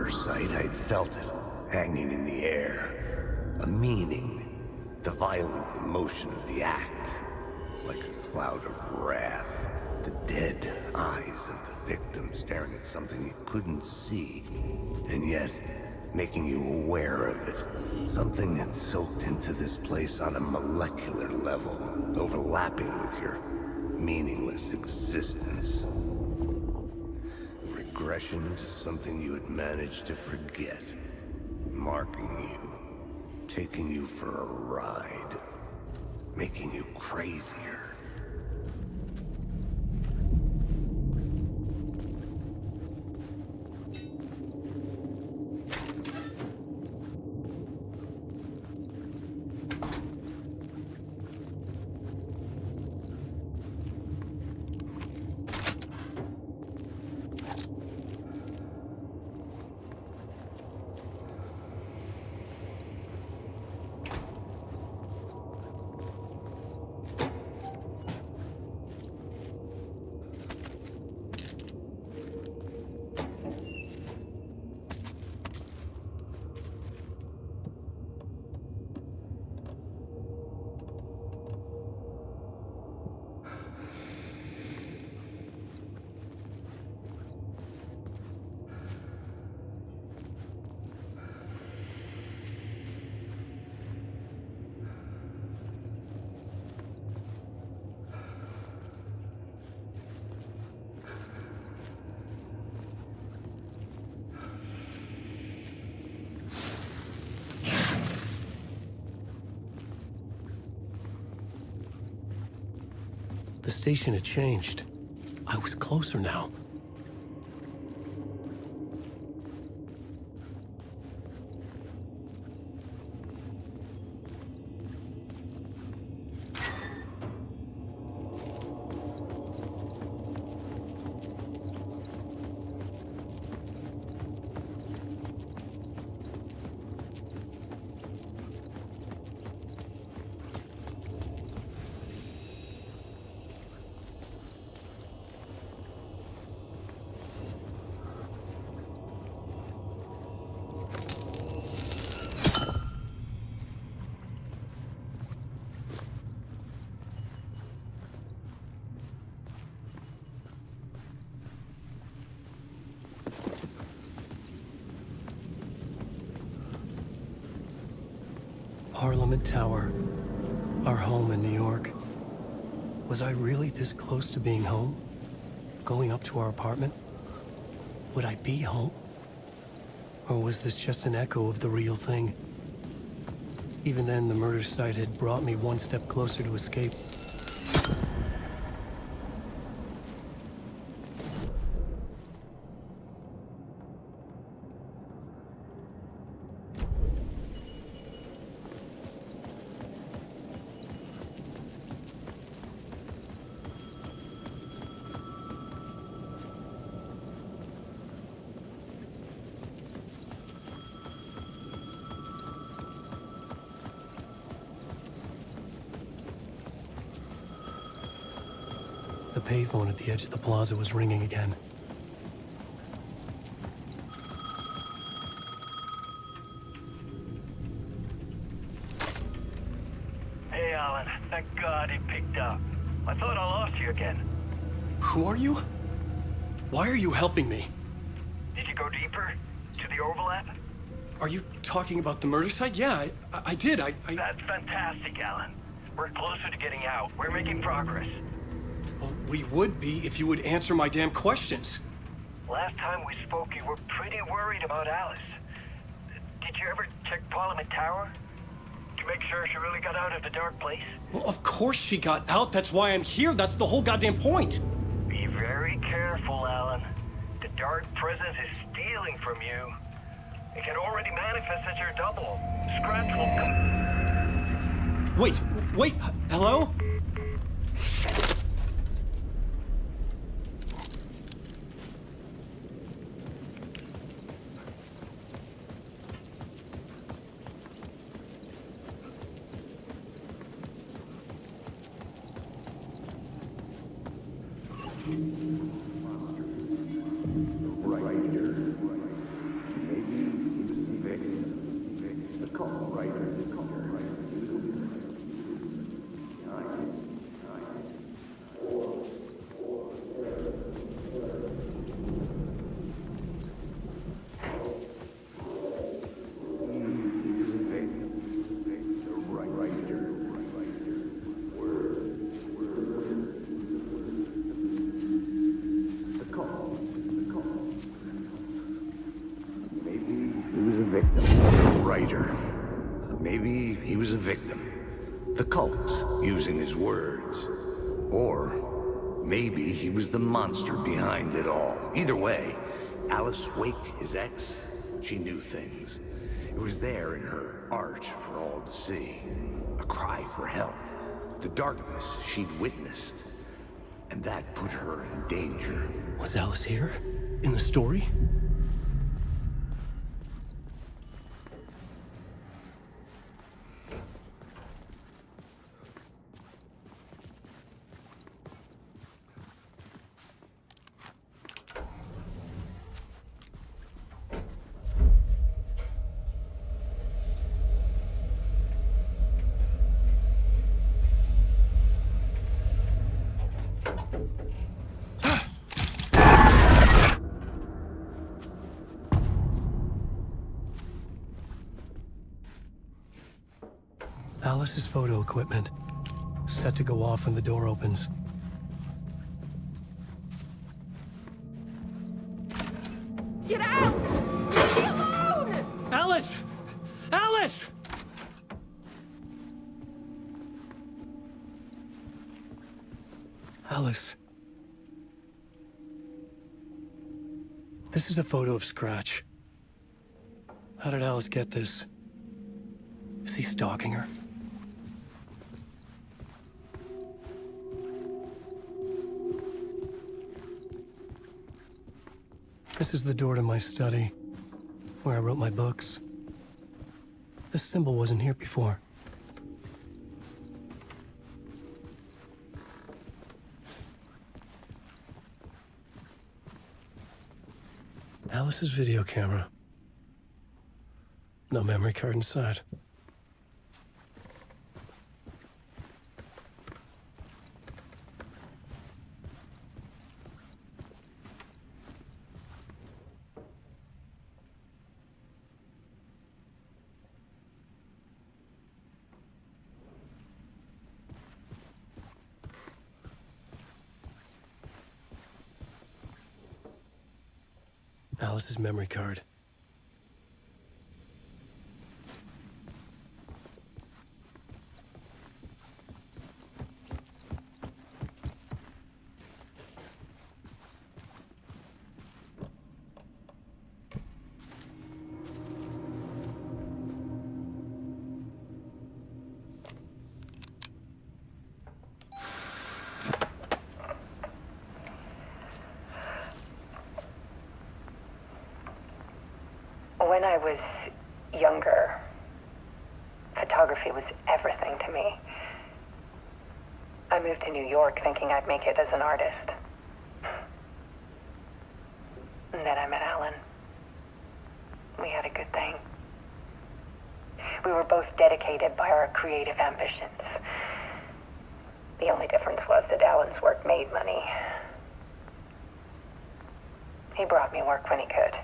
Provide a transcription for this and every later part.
murder site, I'd felt it, hanging in the air. A meaning, the violent emotion of the act. Like a cloud of wrath, the dead eyes of the victim staring at something you couldn't see, and yet making you aware of it. Something had soaked into this place on a molecular level, overlapping with your meaningless existence. Regression to something you had managed to forget, marking you, taking you for a ride, making you crazier. The station had changed. I was closer now. Parliament Tower, our home in New York. Was I really this close to being home? Going up to our apartment? Would I be home? Or was this just an echo of the real thing? Even then, the murder site had brought me one step closer to escape. The payphone at the edge of the plaza was ringing again. Hey, Alan. Thank God he picked up. I thought I lost you again. Who are you? Why are you helping me? Did you go deeper? To the overlap? Are you talking about the murder site? Yeah, I did. That's fantastic, Alan. We're closer to getting out. We're making progress. Well, we would be if you would answer my damn questions. Last time we spoke, you were pretty worried about Alice. Did you ever check Parliament Tower? To make sure she really got out of the dark place? Well, of course she got out. That's why I'm here. That's the whole goddamn point. Be very careful, Alan. The dark presence is stealing from you. It can already manifest as your double. Scratch will come... Wait, hello? Right here. The writer. Maybe he was a victim. The cult, using his words. Or maybe he was the monster behind it all. Either way, Alice Wake, his ex, she knew things. It was there in her art for all to see. A cry for help. The darkness she'd witnessed. And that put her in danger. Was Alice here? In the story? Alice's photo equipment, set to go off when the door opens. Get out! Leave me alone! Alice! Alice! Alice. This is a photo of Scratch. How did Alice get this? Is he stalking her? This is the door to my study, where I wrote my books. This symbol wasn't here before. Alice's video camera. No memory card inside. Alice's memory card. When I was younger, photography was everything to me. I moved to New York thinking I'd make it as an artist. And then I met Alan. We had a good thing. We were both dedicated by our creative ambitions. The only difference was that Alan's work made money. He brought me work when he could.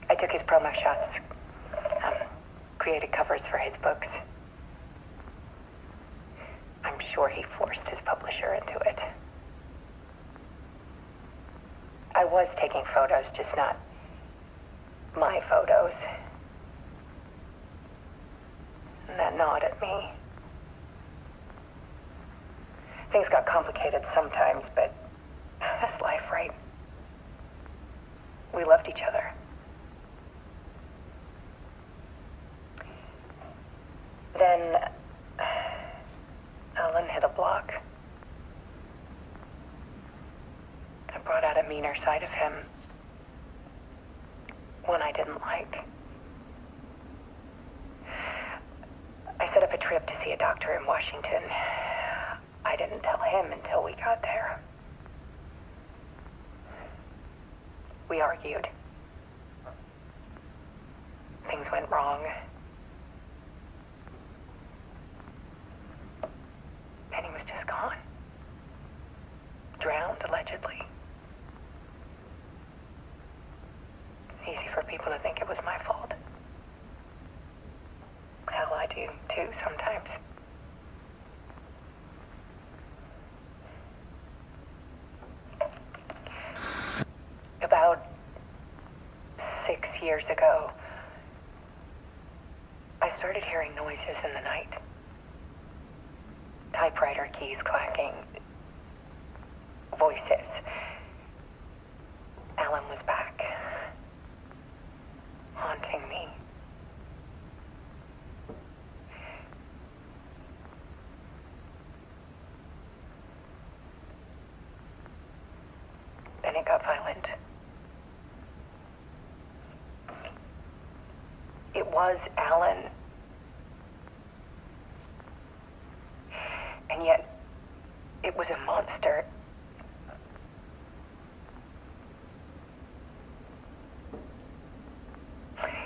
I took his promo shots, created covers for his books. I'm sure he forced his publisher into it. I was taking photos, just not my photos. And that gnawed at me. Things got complicated sometimes, but that's life, right? We loved each other. Then Alan hit a block. I brought out a meaner side of him. One I didn't like. I set up a trip to see a doctor in Washington. I didn't tell him until we got there. We argued. Things went wrong. And he was just gone. Drowned, allegedly. It's easy for people to think it was my fault. Hell, I do too sometimes. About 6 years ago, I started hearing noises in the night. Typewriter keys clacking. Voices. Alan was back. Haunting me. Then it got violent. It was Alan. And yet, it was a monster.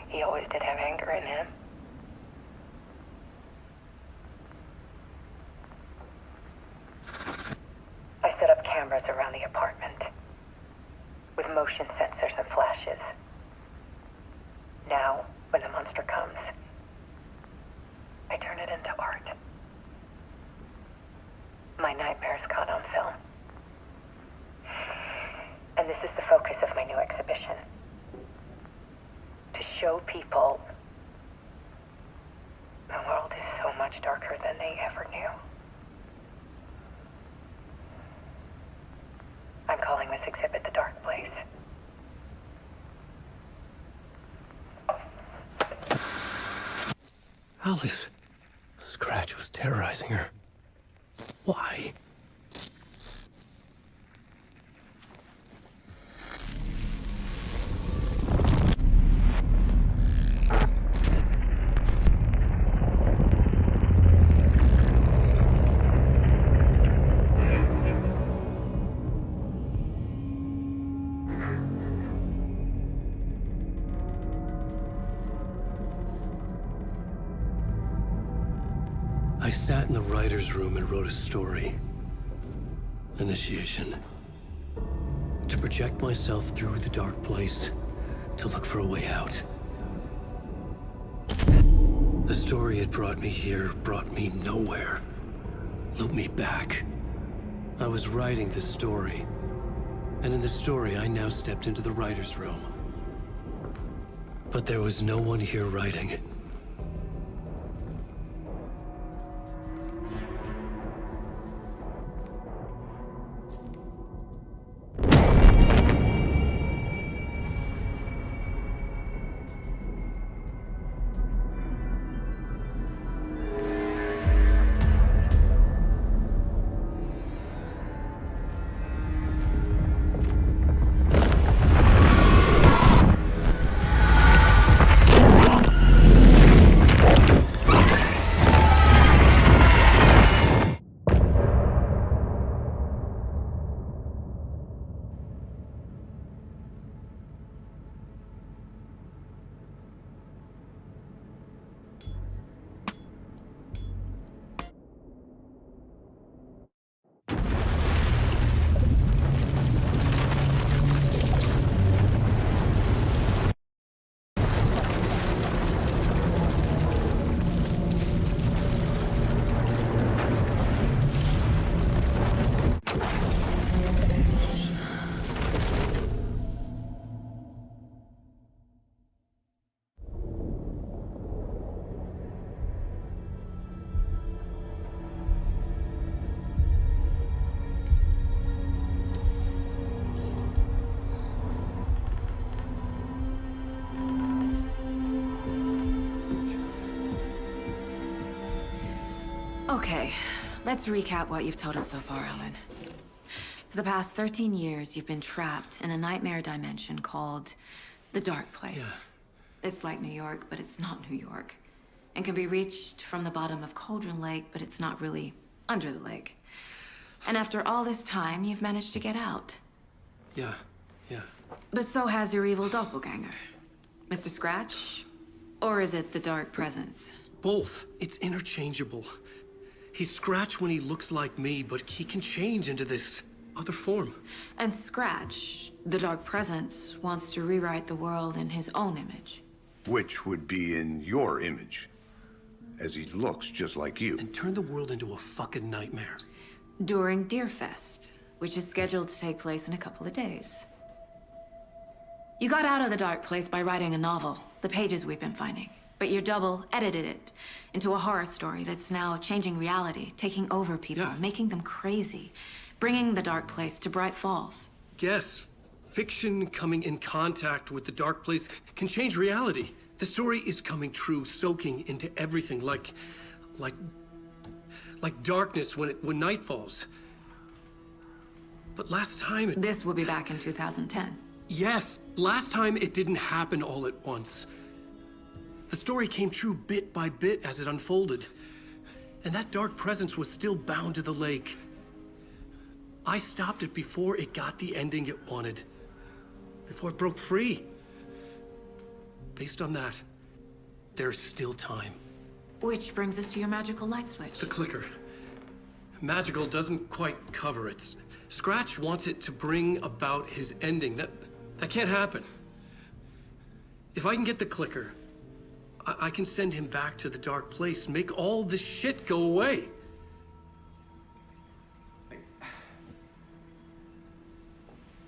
He always did have anger in him. I set up cameras around the apartment with motion sensors and flashes. Now, when the monster comes, I turn it into art. My nightmares caught on film. And this is the focus of my new exhibition. To show people the world is so much darker than they ever knew. I'm calling this exhibit The Dark Place. Alice. Scratch was terrorizing her. Why? I sat in the writer's room and wrote a story. Initiation. To project myself through the dark place, to look for a way out. The story had brought me here, brought me nowhere. Looped me back. I was writing the story. And in the story, I now stepped into the writer's room. But there was no one here writing it. Okay, let's recap what you've told us so far, Alan. For the past 13 years, you've been trapped in a nightmare dimension called the Dark Place. Yeah. It's like New York, but it's not New York. And can be reached from the bottom of Cauldron Lake, but it's not really under the lake. And after all this time, you've managed to get out. Yeah. But so has your evil doppelganger. Mr. Scratch? Or is it the Dark Presence? Both. It's interchangeable. He's Scratch when he looks like me, but he can change into this other form. And Scratch, the Dark Presence, wants to rewrite the world in his own image. Which would be in your image, as he looks just like you. And turn the world into a fucking nightmare. During Deerfest, which is scheduled to take place in a couple of days. You got out of the Dark Place by writing a novel, the pages we've been finding. But your double edited it into a horror story that's now changing reality, taking over people, Yeah. making them crazy, bringing the dark place to Bright Falls. Yes, fiction coming in contact with the dark place can change reality. The story is coming true, soaking into everything like darkness when night falls. But last time This will be back in 2010. Yes, last time it didn't happen all at once. The story came true bit by bit as it unfolded. And that dark presence was still bound to the lake. I stopped it before it got the ending it wanted. Before it broke free. Based on that, there's still time. Which brings us to your magical light switch. The clicker. Magical doesn't quite cover it. Scratch wants it to bring about his ending. That can't happen. If I can get the clicker, I can send him back to the dark place, make all this shit go away.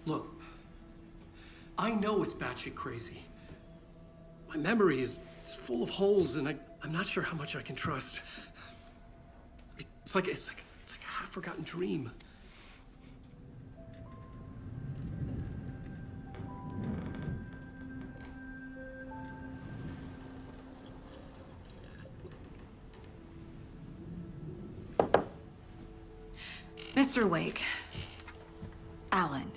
Look, I know it's batshit crazy. My memory is full of holes, and I'm not sure how much I can trust. It's like a half-forgotten dream. Mr. Wake, Alan,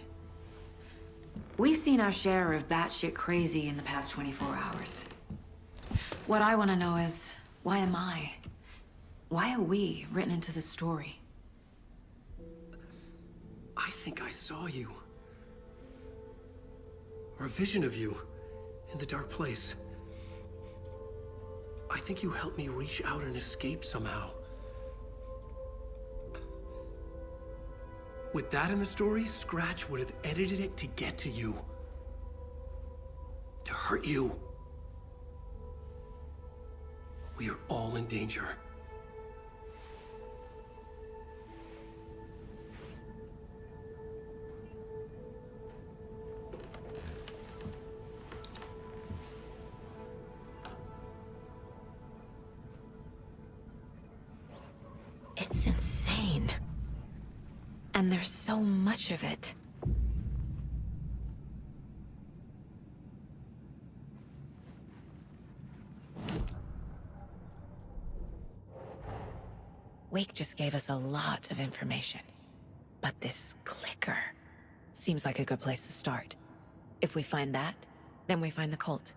we've seen our share of batshit crazy in the past 24 hours. What I want to know is, why am I? Why are we written into the story? I think I saw you. Or a vision of you in the dark place. I think you helped me reach out and escape somehow. With that in the story, Scratch would have edited it to get to you. To hurt you. We are all in danger. It's insane. And there's so much of it. Wake just gave us a lot of information. But this clicker seems like a good place to start. If we find that, then we find the cult.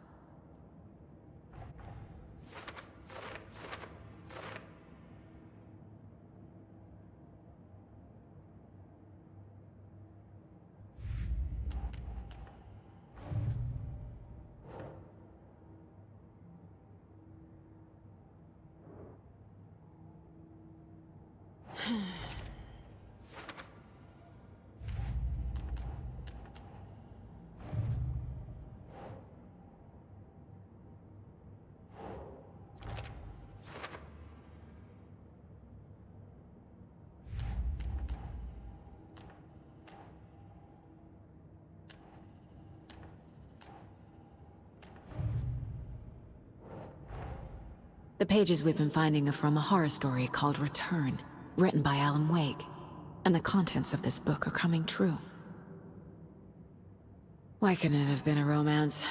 The pages we've been finding are from a horror story called Return, written by Alan Wake, and the contents of this book are coming true. Why couldn't it have been a romance?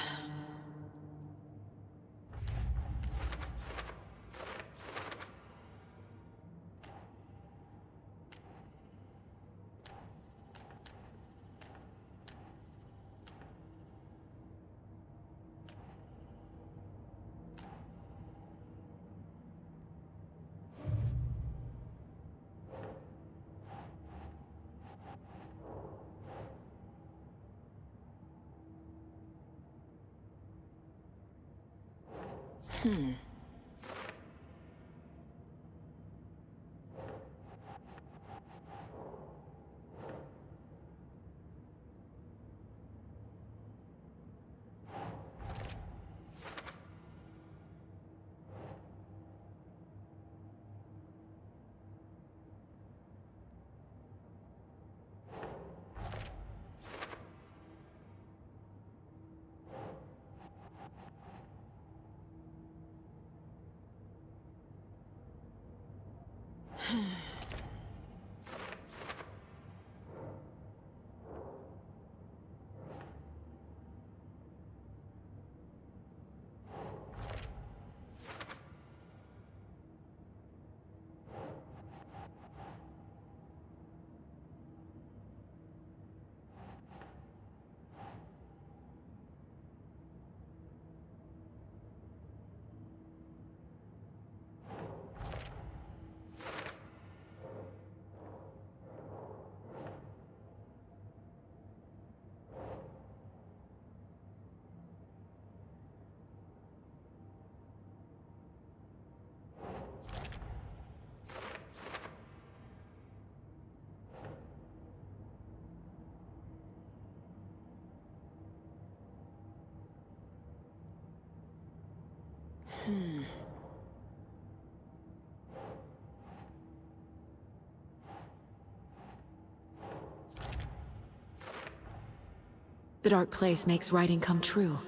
The dark place makes writing come true,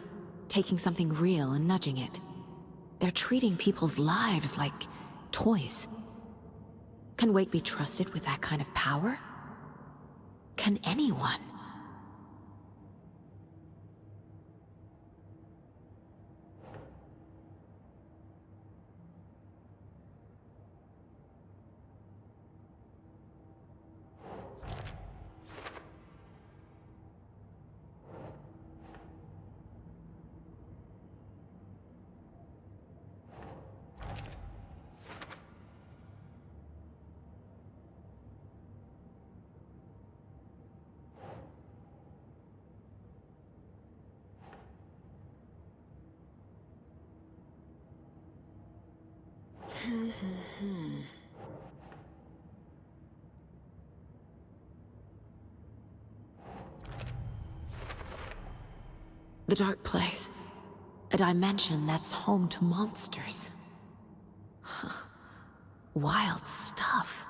taking something real and nudging it. They're treating people's lives like toys. Can Wake be trusted with that kind of power? Can anyone? The dark place. A dimension that's home to monsters. Huh. Wild stuff.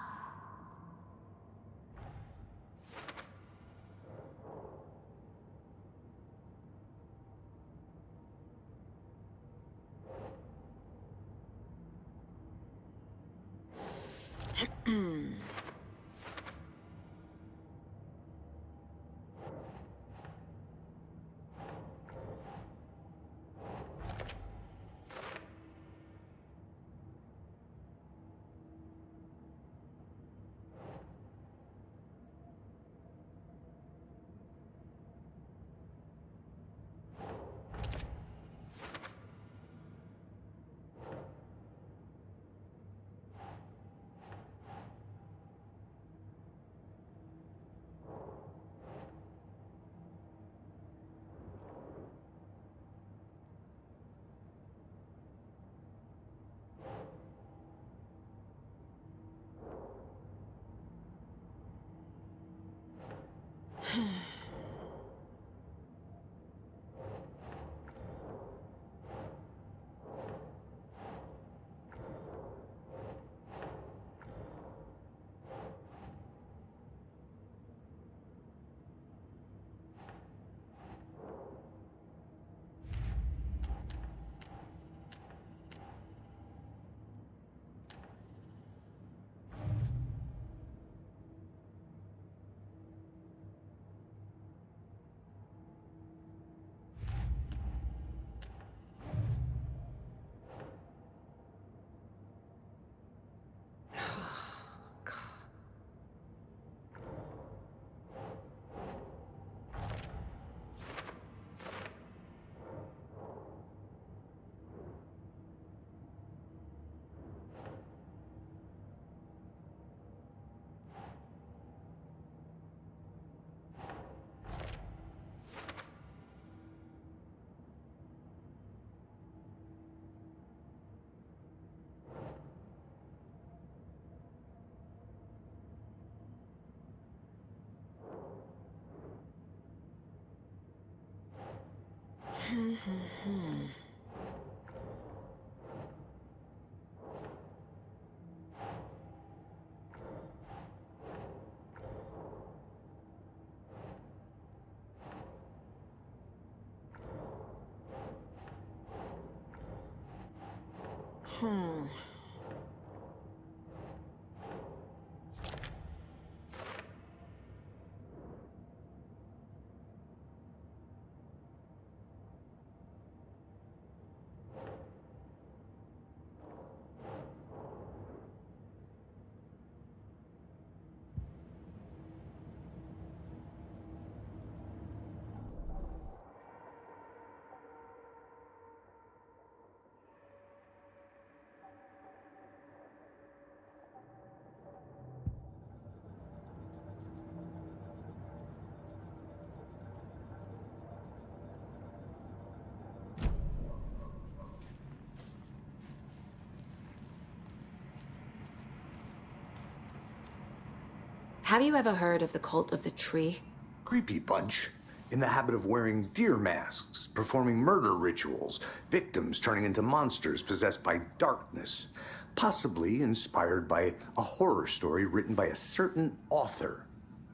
Have you ever heard of the Cult of the Tree? Creepy bunch. In the habit of wearing deer masks, performing murder rituals, victims turning into monsters possessed by darkness, possibly inspired by a horror story written by a certain author.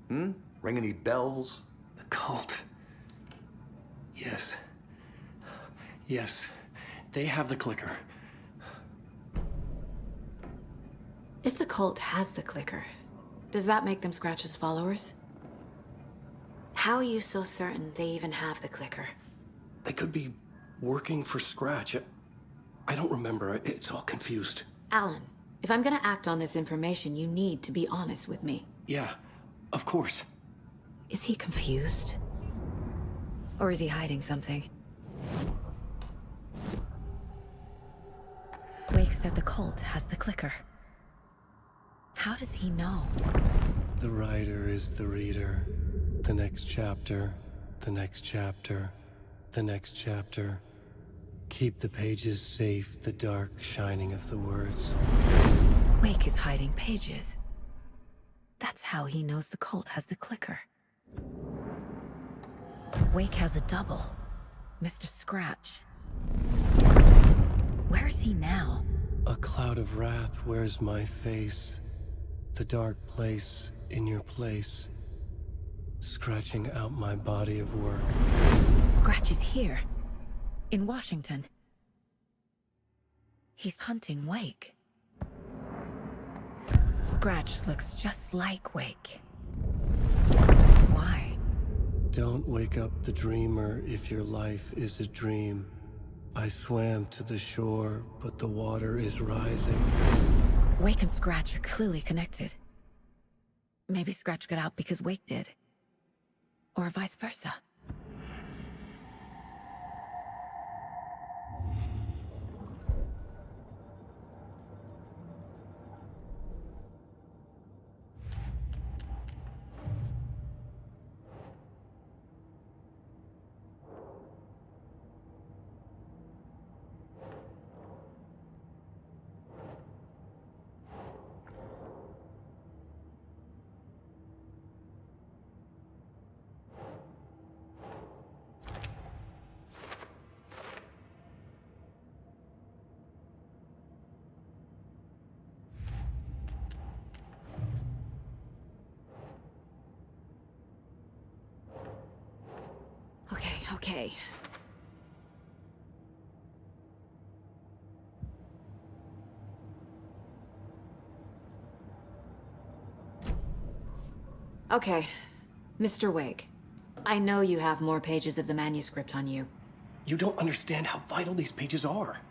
Ring any bells? The cult. Yes. Yes. They have the clicker. If the cult has the clicker, does that make them Scratch's followers? How are you so certain they even have the clicker? They could be working for Scratch. I don't remember. It's all confused. Alan, if I'm gonna act on this information, you need to be honest with me. Yeah, of course. Is he confused? Or is he hiding something? Wake said the cult has the clicker. How does he know? The writer is the reader. The next chapter, the next chapter, the next chapter. Keep the pages safe, the dark shining of the words. Wake is hiding pages. That's how he knows the cult has the clicker. Wake has a double. Mr. Scratch. Where is he now? A cloud of wrath wears my face. The dark place in your place. Scratching out my body of work. Scratch is here. In Washington. He's hunting Wake. Scratch looks just like Wake. Why? Don't wake up the dreamer if your life is a dream. I swam to the shore, but the water is rising. Wake and Scratch are clearly connected. Maybe Scratch got out because Wake did. Or vice versa. Okay. Okay, Mr. Wake. I know you have more pages of the manuscript on you. You don't understand how vital these pages are.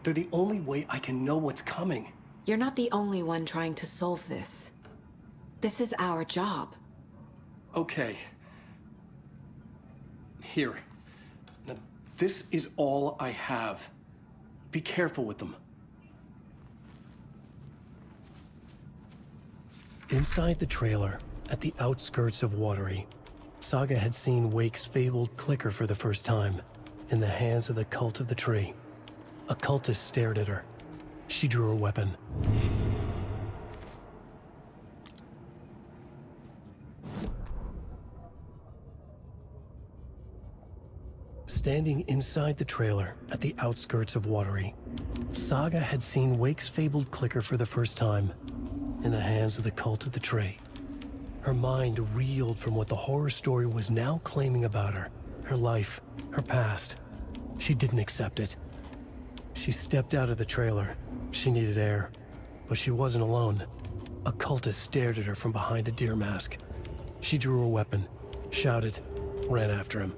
They're the only way I can know what's coming. You're not the only one trying to solve this. This is our job. Okay. Here. Now, this is all I have. Be careful with them. Inside the trailer, at the outskirts of Watery, Saga had seen Wake's fabled clicker for the first time, in the hands of the Cult of the Tree. A cultist stared at her. She drew her weapon. Standing inside the trailer, at the outskirts of Watery, Saga had seen Wake's fabled clicker for the first time, in the hands of the Cult of the Tree. Her mind reeled from what the horror story was now claiming about her, her life, her past. She didn't accept it. She stepped out of the trailer. She needed air, but she wasn't alone. A cultist stared at her from behind a deer mask. She drew her weapon, shouted, ran after him.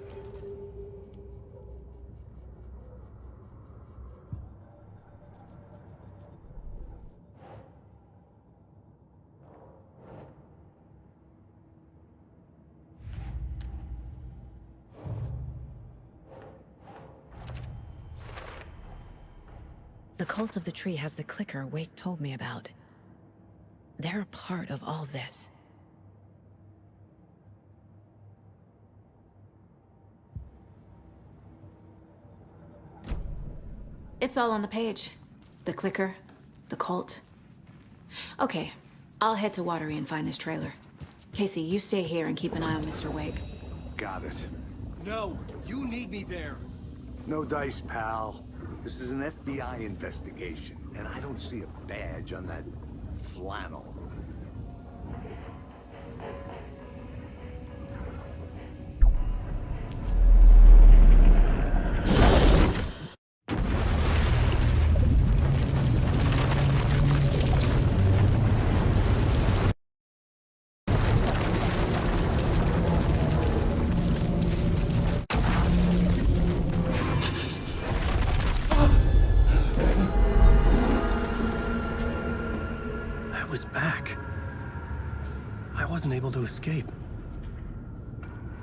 The Cult of the Tree has the clicker Wake told me about. They're a part of all this. It's all on the page. The clicker, the cult. Okay, I'll head to Watery and find this trailer. Casey, you stay here and keep an eye on Mr. Wake. Got it. No, you need me there. No dice, pal. This is an FBI investigation, and I don't see a badge on that flannel. Was back. I wasn't able to escape.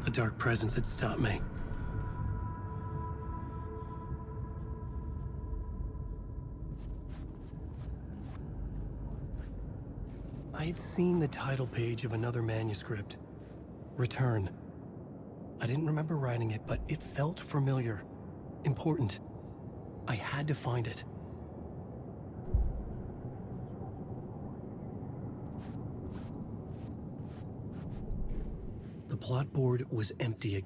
The dark presence had stopped me. I had seen the title page of another manuscript. Return. I didn't remember writing it, but it felt familiar. Important. I had to find it. The plot board was empty.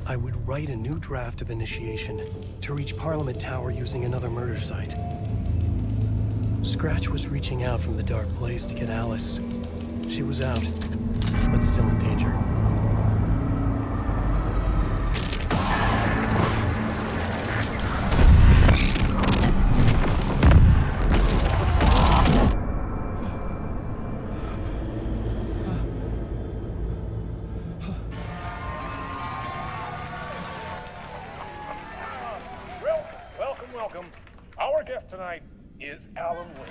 I would write a new draft of initiation to reach Parliament Tower using another murder site. Scratch was reaching out from the dark place to get Alice. She was out, but still in danger. Welcome. Our guest tonight is Alan Wake.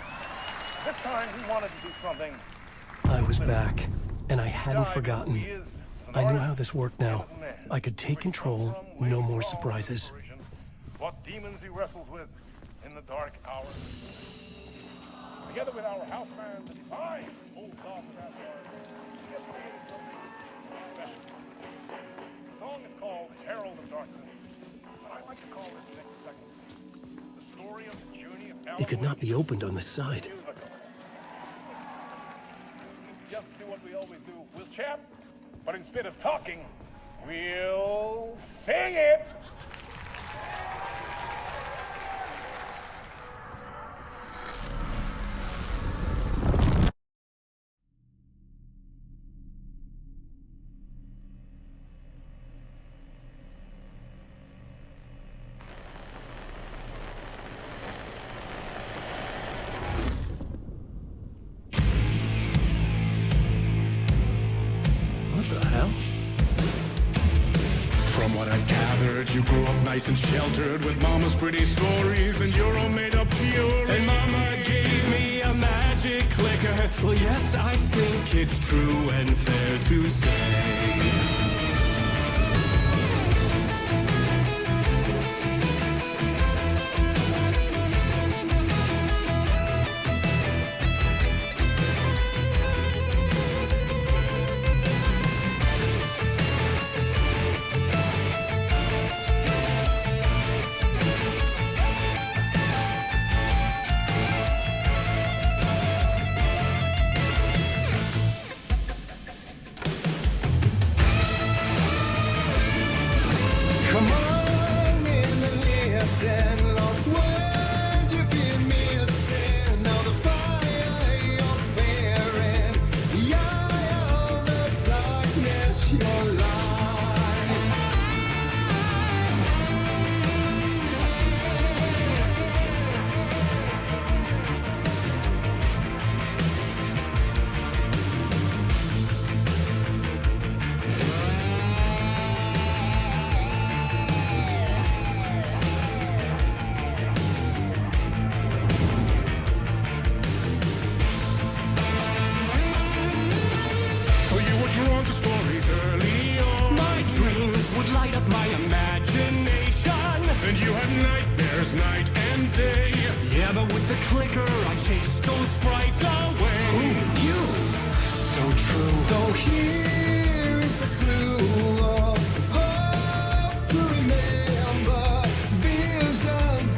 This time we wanted to do something. I was back, and I hadn't forgotten. I knew how this worked now. I could take control, no more surprises. What demons he wrestles with in the dark hours. Together with our house band, the divine Old God of Asgard, he has created something special. The song is called Herald of Darkness, but I like to call this next segment the story of the journey of Alan It could not Wake. be opened on this side. Just do what we always do. We'll chat, but instead of talking, we'll sing it. What the hell? From what I've gathered, you grew up nice and sheltered with mama's pretty stories and your own made-up fury. And mama gave me a magic clicker. Well, yes, I think it's true and fair to say. Come on in and listen, lost words you've been missing. Now the fire you're bearing, the eye of the darkness, your light. So you were drawn to stories early on. My dreams would light up my imagination. And you had nightmares night and day. Yeah, but with the clicker, I chased those frights away. Who knew? So true. So here is the clue of hope to remember. Visions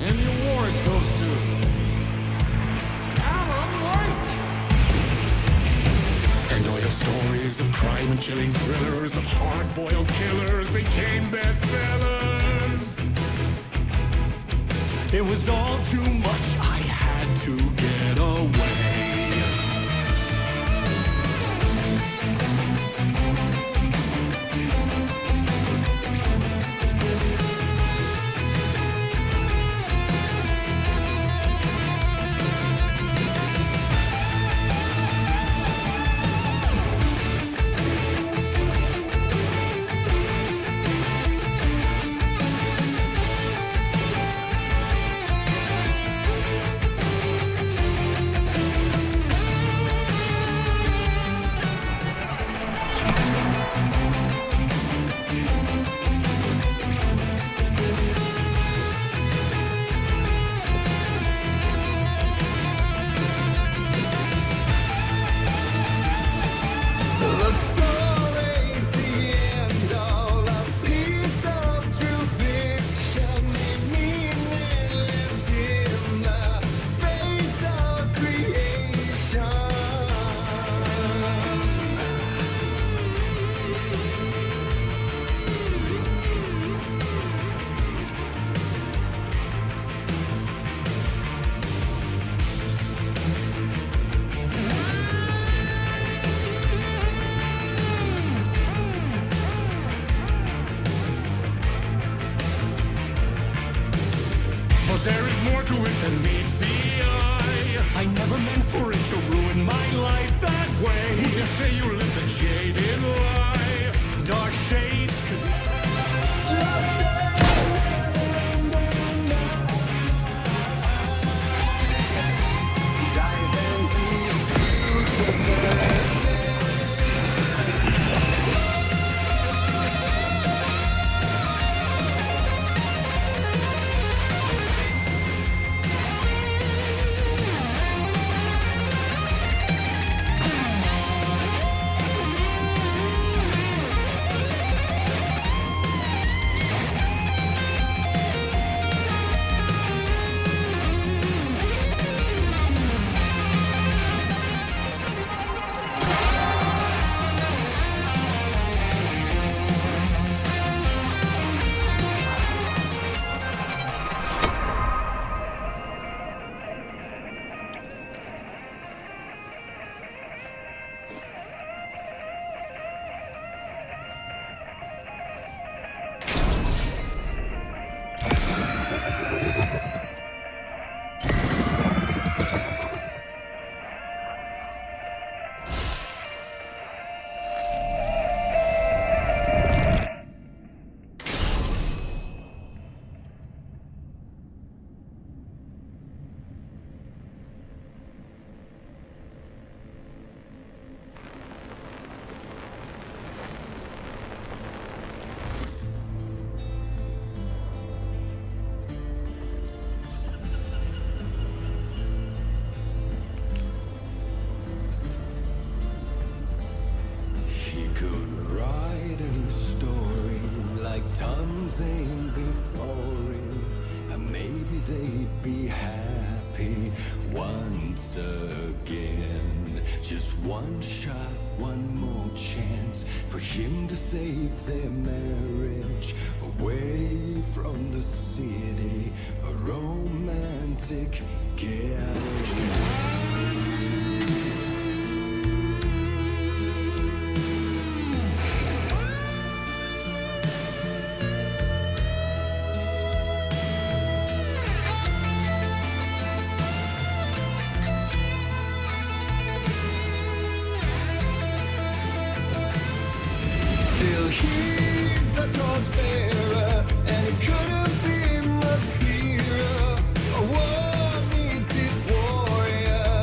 And the award goes to Alan Wake. And all your stories of crime and chilling thrillers of hard-boiled killers became bestsellers. It was all too much, I had to get away. But there is more to it than meets the eye. I never meant for it to ruin my life that way. Would you say you lived a jaded lie? Dark shades could be happy once again. Just one shot one more chance for him to save their marriage. Away from the city, a romantic getaway. Still he's a torchbearer, and it couldn't be much clearer. A war meets its warrior,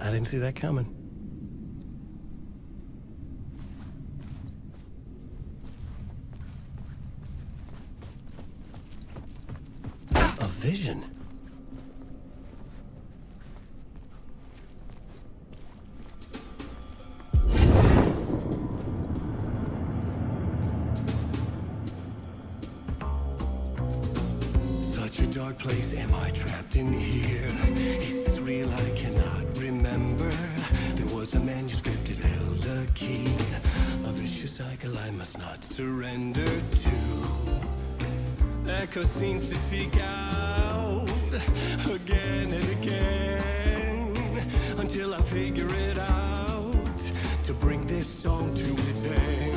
I didn't see that coming. A vision. Such a dark place, am I trapped in here? Is this real? I cannot remember. There was a manuscript, it held a key. A vicious cycle I must not surrender to. Echo scenes to seek out again and again until I figure it out to bring this song to its end.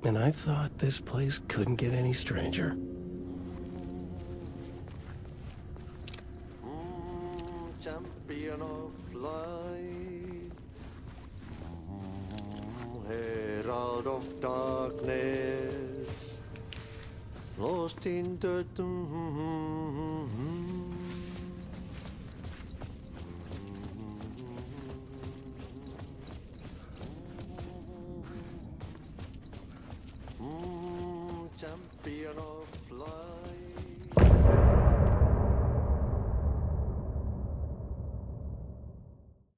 And I thought this place couldn't get any stranger. Champion of light, herald of darkness, lost in the champion of light.